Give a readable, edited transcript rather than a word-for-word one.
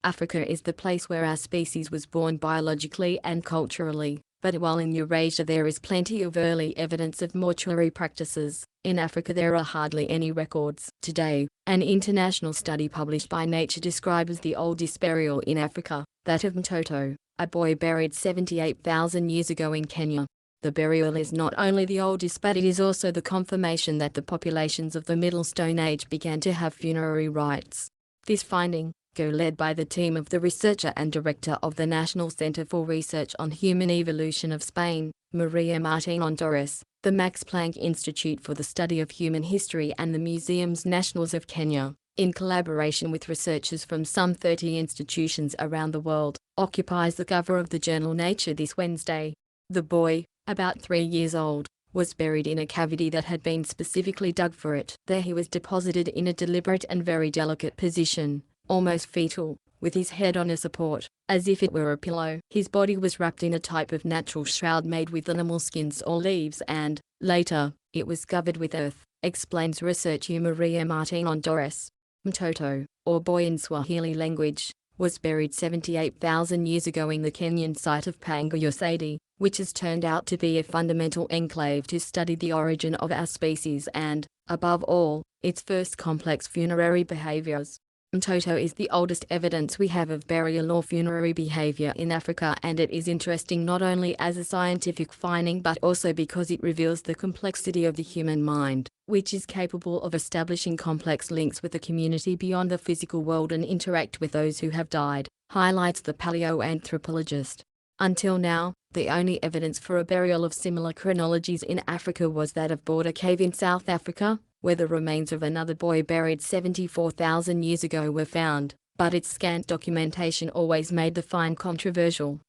Africa is the place where our species was born biologically and culturally, but while in Eurasia there is plenty of early evidence of mortuary practices, in Africa there are hardly any records. Today, an international study published by Nature describes the oldest burial in Africa, that of Mtoto, a boy buried 78,000 years ago in Kenya. The burial is not only the oldest but it is also the confirmation that the populations of the Middle Stone Age began to have funerary rites. This finding, led by the team of the researcher and director of the National Center for Research on Human Evolution of Spain, Maria Martin Torres, the Max Planck Institute for the Study of Human History and the Museums Nationals of Kenya, in collaboration with researchers from some 30 institutions around the world, occupies the cover of the journal Nature this Wednesday. The boy, about 3 years old, was buried in a cavity that had been specifically dug for it. There he was deposited in a deliberate and very delicate position, almost fetal, with his head on a support, as if it were a pillow. His body was wrapped in a type of natural shroud made with animal skins or leaves and, later, it was covered with earth, explains researcher Maria Martin Torres. Mtoto, or boy in Swahili language, was buried 78,000 years ago in the Kenyan site of Panga, Saidi, which has turned out to be a fundamental enclave to study the origin of our species and, above all, its first complex funerary behaviors. Mtoto is the oldest evidence we have of burial or funerary behavior in Africa, and it is interesting not only as a scientific finding but also because it reveals the complexity of the human mind, which is capable of establishing complex links with the community beyond the physical world and interact with those who have died, highlights the paleoanthropologist. Until now, the only evidence for a burial of similar chronologies in Africa was that of Border Cave in South Africa, where the remains of another boy buried 74,000 years ago were found, but its scant documentation always made the find controversial.